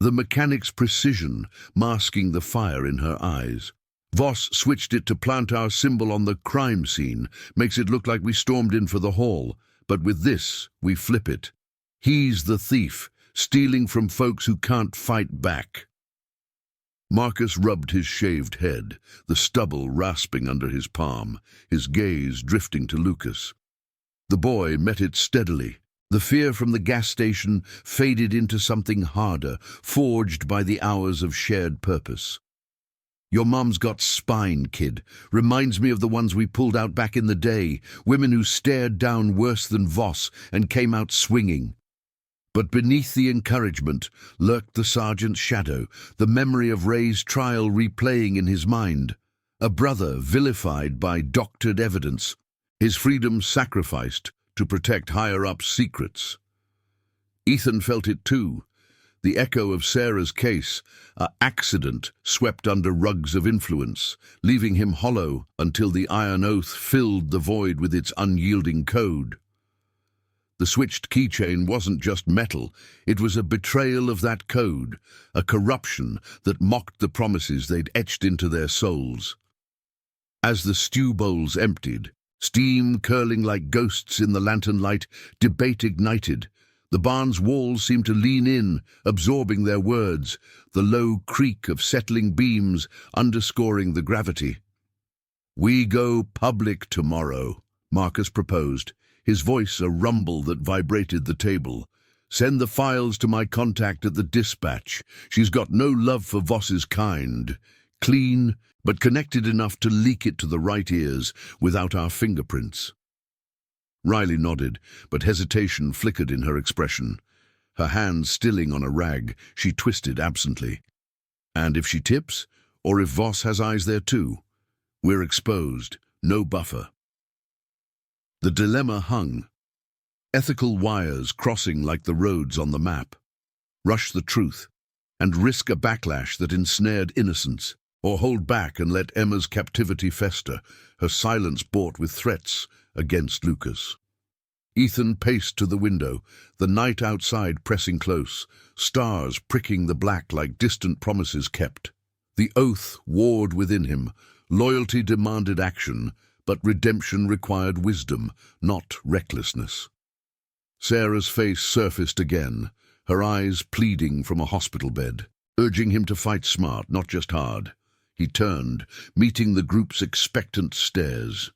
the mechanic's precision masking the fire in her eyes. "Voss switched it to plant our symbol on the crime scene, makes it look like we stormed in for the haul, But with this, we flip it. He's the thief, stealing from folks who can't fight back. Marcus rubbed his shaved head, the stubble rasping under his palm, his gaze drifting to Lucas. The boy met it steadily. The fear from the gas station faded into something harder, forged by the hours of shared purpose. Your mom's got spine, kid. Reminds me of the ones we pulled out back in the day, women who stared down worse than Voss and came out swinging. But beneath the encouragement lurked the sergeant's shadow, the memory of Ray's trial replaying in his mind. A brother vilified by doctored evidence, his freedom sacrificed to protect higher-ups' secrets. Ethan felt it too. The echo of Sarah's case, an accident swept under rugs of influence, leaving him hollow until the iron oath filled the void with its unyielding code. The switched keychain wasn't just metal, it was a betrayal of that code, a corruption that mocked the promises they'd etched into their souls. As the stew bowls emptied, steam curling like ghosts in the lantern light, debate ignited. The barn's walls seemed to lean in, absorbing their words, the low creak of settling beams underscoring the gravity. "We go public tomorrow," Marcus proposed, his voice a rumble that vibrated the table. "Send the files to my contact at the dispatch. She's got no love for Voss's kind. Clean, but connected enough to leak it to the right ears without our fingerprints." Riley nodded, but hesitation flickered in her expression. Her hand stilling on a rag, she twisted absently. "And if she tips? Or if Voss has eyes there too? We're exposed, no buffer." The dilemma hung. Ethical wires crossing like the roads on the map. Rush the truth, and risk a backlash that ensnared innocence, or hold back and let Emma's captivity fester, her silence bought with threats against Lucas. Ethan paced to the window, the night outside pressing close, stars pricking the black like distant promises kept. The oath warred within him. Loyalty demanded action, but redemption required wisdom, not recklessness. Sarah's face surfaced again, her eyes pleading from a hospital bed, urging him to fight smart, not just hard. He turned, meeting the group's expectant stares.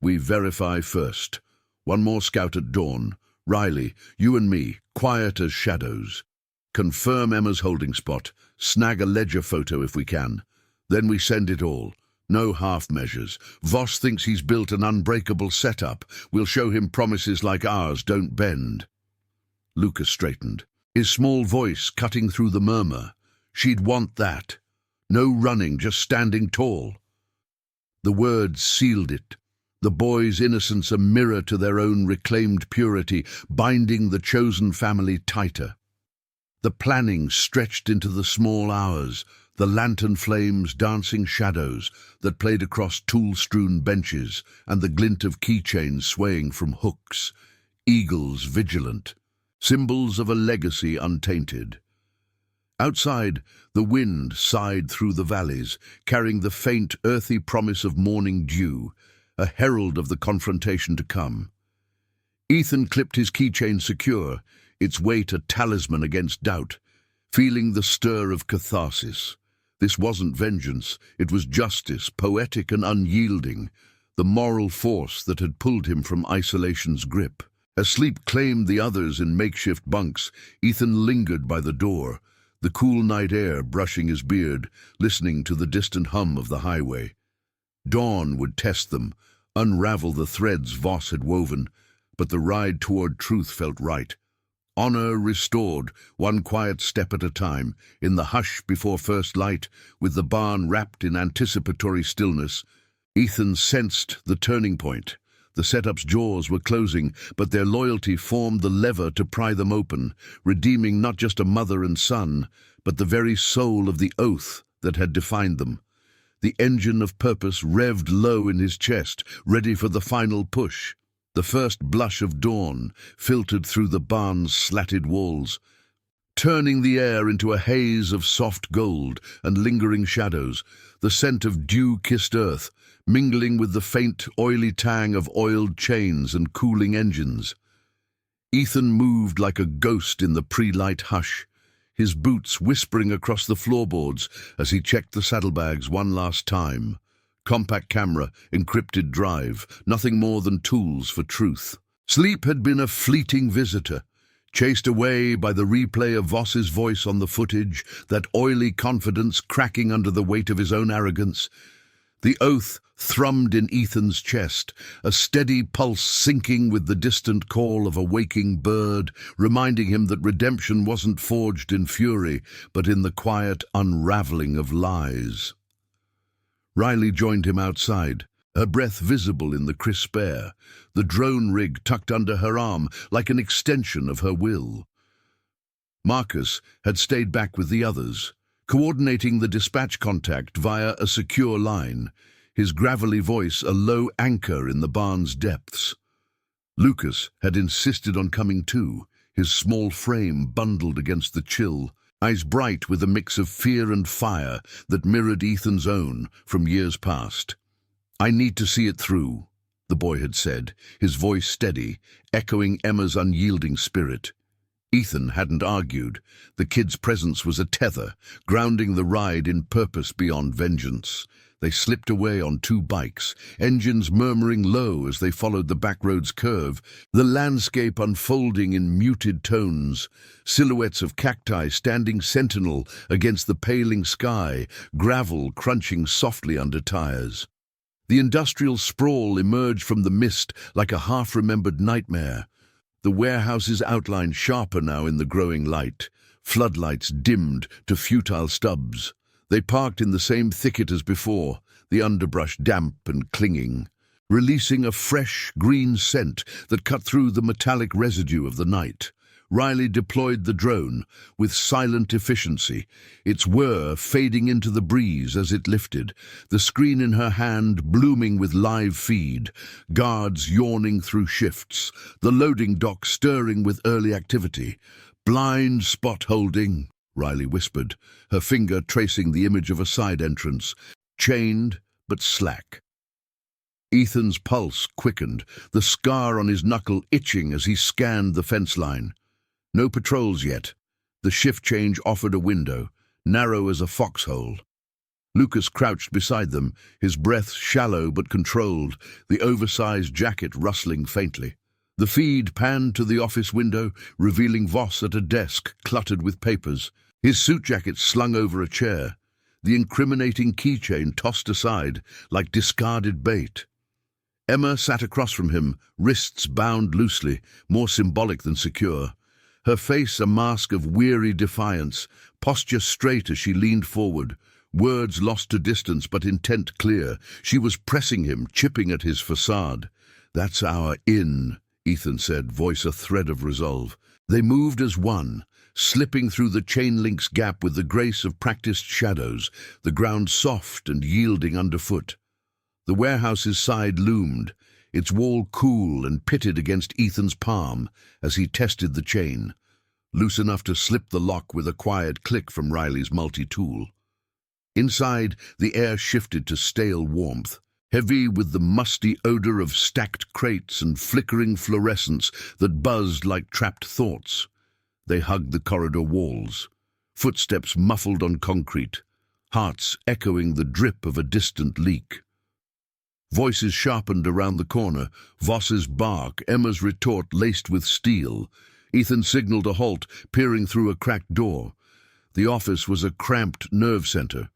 "We verify first. One more scout at dawn. Riley, you and me, quiet as shadows. Confirm Emma's holding spot. Snag a ledger photo if we can. Then we send it all. No half measures. Voss thinks he's built an unbreakable setup. We'll show him promises like ours don't bend." Lucas straightened, his small voice cutting through the murmur. She'd want that. No running, just standing tall. The words sealed it. The boy's innocence a mirror to their own reclaimed purity, binding the chosen family tighter. The planning stretched into the small hours, the lantern flames dancing shadows that played across tool-strewn benches and the glint of keychains swaying from hooks, eagles vigilant, symbols of a legacy untainted. Outside, the wind sighed through the valleys, carrying the faint, earthy promise of morning dew, a herald of the confrontation to come. Ethan clipped his keychain secure, its weight a talisman against doubt, feeling the stir of catharsis. This wasn't vengeance, it was justice, poetic and unyielding, the moral force that had pulled him from isolation's grip. As sleep claimed the others in makeshift bunks, Ethan lingered by the door, the cool night air brushing his beard, listening to the distant hum of the highway. Dawn would test them, unravel the threads Voss had woven, but the ride toward truth felt right. Honor restored, one quiet step at a time, in the hush before first light, with the barn wrapped in anticipatory stillness. Ethan sensed the turning point. The setup's jaws were closing, but their loyalty formed the lever to pry them open, redeeming not just a mother and son, but the very soul of the oath that had defined them. The engine of purpose revved low in his chest, ready for the final push. The first blush of dawn filtered through the barn's slatted walls, turning the air into a haze of soft gold and lingering shadows, the scent of dew-kissed earth, mingling with the faint, oily tang of oiled chains and cooling engines. Ethan moved like a ghost in the pre-light hush, his boots whispering across the floorboards as he checked the saddlebags one last time. Compact camera, encrypted drive, nothing more than tools for truth. Sleep had been a fleeting visitor, chased away by the replay of Voss's voice on the footage, that oily confidence cracking under the weight of his own arrogance. The oath thrummed in Ethan's chest, a steady pulse syncing with the distant call of a waking bird, reminding him that redemption wasn't forged in fury, but in the quiet unraveling of lies. Riley joined him outside, her breath visible in the crisp air, the drone rig tucked under her arm like an extension of her will. Marcus had stayed back with the others, coordinating the dispatch contact via a secure line, his gravelly voice a low anchor in the barn's depths. Lucas had insisted on coming too, his small frame bundled against the chill, eyes bright with a mix of fear and fire that mirrored Ethan's own from years past. "I need to see it through," the boy had said, his voice steady, echoing Emma's unyielding spirit. Ethan hadn't argued. The kid's presence was a tether, grounding the ride in purpose beyond vengeance. They slipped away on two bikes, engines murmuring low as they followed the backroad's curve, the landscape unfolding in muted tones, silhouettes of cacti standing sentinel against the paling sky, gravel crunching softly under tires. The industrial sprawl emerged from the mist like a half-remembered nightmare, the warehouse's outline sharper now in the growing light, floodlights dimmed to futile stubs. They parked in the same thicket as before, the underbrush damp and clinging, releasing a fresh, green scent that cut through the metallic residue of the night. Riley deployed the drone with silent efficiency, its whir fading into the breeze as it lifted, the screen in her hand blooming with live feed, guards yawning through shifts, the loading dock stirring with early activity. "Blind spot holding," Riley whispered, her finger tracing the image of a side entrance, chained but slack. Ethan's pulse quickened, the scar on his knuckle itching as he scanned the fence line. No patrols yet. The shift change offered a window, narrow as a foxhole. Lucas crouched beside them, his breath shallow but controlled, the oversized jacket rustling faintly. The feed panned to the office window, revealing Voss at a desk cluttered with papers, his suit jacket slung over a chair, the incriminating keychain tossed aside like discarded bait. Emma sat across from him, wrists bound loosely, more symbolic than secure. Her face a mask of weary defiance, posture straight as she leaned forward, words lost to distance but intent clear. She was pressing him, chipping at his facade. "That's our in," Ethan said, voice a thread of resolve. They moved as one, slipping through the chain link's gap with the grace of practiced shadows, the ground soft and yielding underfoot. The warehouse's side loomed, its wall cool and pitted against Ethan's palm as he tested the chain, loose enough to slip the lock with a quiet click from Riley's multi-tool. Inside, the air shifted to stale warmth, heavy with the musty odor of stacked crates and flickering fluorescence that buzzed like trapped thoughts. They hugged the corridor walls, footsteps muffled on concrete, hearts echoing the drip of a distant leak. Voices sharpened around the corner, Voss's bark, Emma's retort laced with steel. Ethan signaled a halt, peering through a cracked door. The office was a cramped nerve center.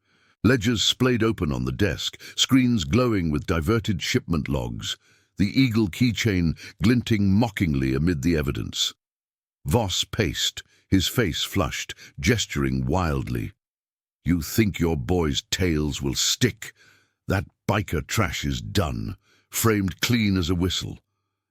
Ledgers splayed open on the desk, screens glowing with diverted shipment logs, the eagle keychain glinting mockingly amid the evidence. Voss paced, his face flushed, gesturing wildly. "You think your boys' tails will stick? That biker trash is done, framed clean as a whistle."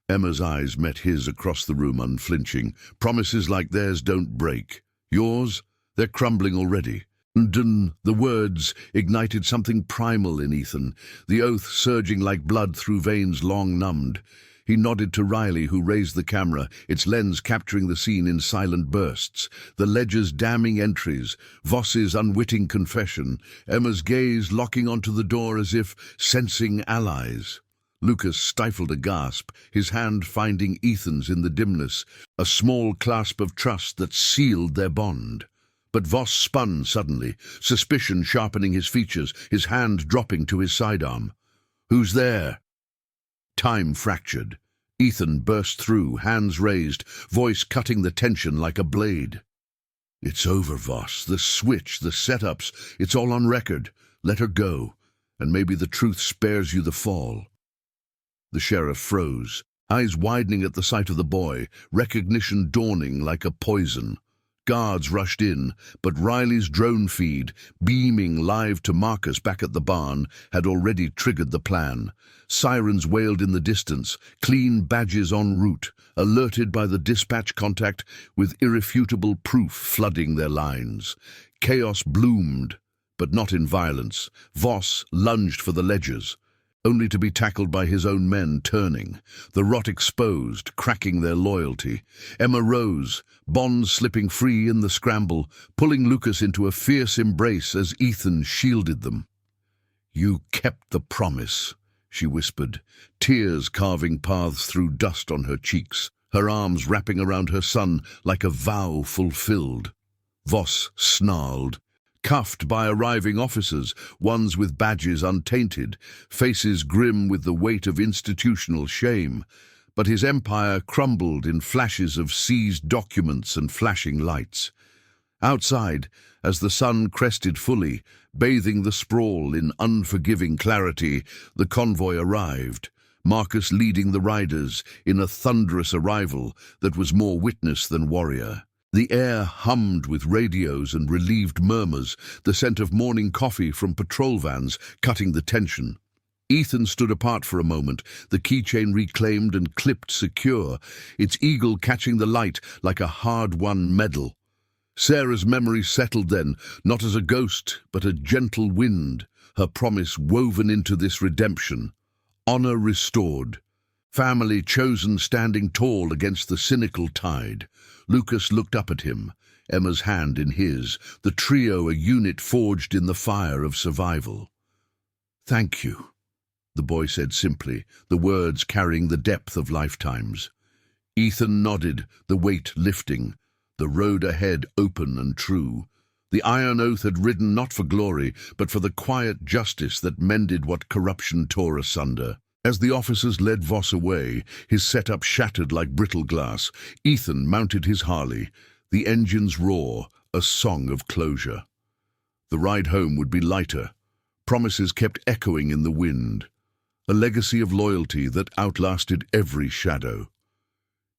Emma's eyes met his across the room unflinching. "Promises like theirs don't break. Yours? They're crumbling already." And the words ignited something primal in Ethan, the oath surging like blood through veins long numbed. He nodded to Riley, who raised the camera, its lens capturing the scene in silent bursts, the ledger's damning entries, Voss's unwitting confession, Emma's gaze locking onto the door as if sensing allies. Lucas stifled a gasp, his hand finding Ethan's in the dimness, a small clasp of trust that sealed their bond. But Voss spun suddenly, suspicion sharpening his features, his hand dropping to his sidearm. "Who's there?" Time fractured. Ethan burst through, hands raised, voice cutting the tension like a blade. "It's over, Voss. The switch, the setups, it's all on record. Let her go, and maybe the truth spares you the fall." The sheriff froze, eyes widening at the sight of the boy, recognition dawning like a poison. Guards rushed in, but Riley's drone feed, beaming live to Marcus back at the barn, had already triggered the plan. Sirens wailed in the distance, clean badges en route, alerted by the dispatch contact with irrefutable proof flooding their lines. Chaos bloomed, but not in violence. Voss lunged for the ledgers, only to be tackled by his own men turning, the rot exposed, cracking their loyalty. Emma rose, bonds slipping free in the scramble, pulling Lucas into a fierce embrace as Ethan shielded them. "You kept the promise," she whispered, tears carving paths through dust on her cheeks, her arms wrapping around her son like a vow fulfilled. Voss snarled, cuffed by arriving officers, ones with badges untainted, faces grim with the weight of institutional shame. But his empire crumbled in flashes of seized documents and flashing lights. Outside, as the sun crested fully, bathing the sprawl in unforgiving clarity, the convoy arrived, Marcus leading the riders in a thunderous arrival that was more witness than warrior. The air hummed with radios and relieved murmurs, the scent of morning coffee from patrol vans cutting the tension. Ethan stood apart for a moment, the keychain reclaimed and clipped secure, its eagle catching the light like a hard-won medal. Sarah's memory settled then, not as a ghost, but a gentle wind, her promise woven into this redemption. Honor restored. Family chosen standing tall against the cynical tide. Lucas looked up at him, Emma's hand in his, the trio a unit forged in the fire of survival. "Thank you," the boy said simply, the words carrying the depth of lifetimes. Ethan nodded, the weight lifting, the road ahead open and true. The iron oath had ridden not for glory, but for the quiet justice that mended what corruption tore asunder. As the officers led Voss away, his setup shattered like brittle glass, Ethan mounted his Harley, the engine's roar, a song of closure. The ride home would be lighter, promises kept echoing in the wind, a legacy of loyalty that outlasted every shadow.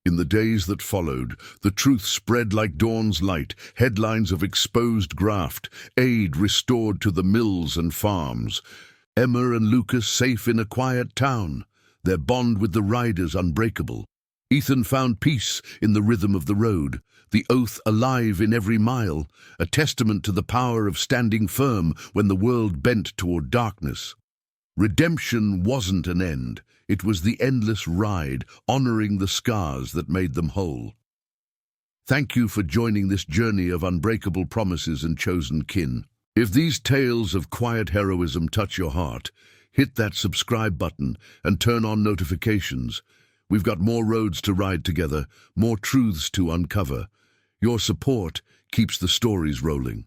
In the days that followed, the truth spread like dawn's light, headlines of exposed graft, aid restored to the mills and farms. Emma and Lucas safe in a quiet town, their bond with the riders unbreakable. Ethan found peace in the rhythm of the road, the oath alive in every mile, a testament to the power of standing firm when the world bent toward darkness. Redemption wasn't an end, it was the endless ride, honoring the scars that made them whole. Thank you for joining this journey of unbreakable promises and chosen kin. If these tales of quiet heroism touch your heart, hit that subscribe button and turn on notifications. We've got more roads to ride together, more truths to uncover. Your support keeps the stories rolling.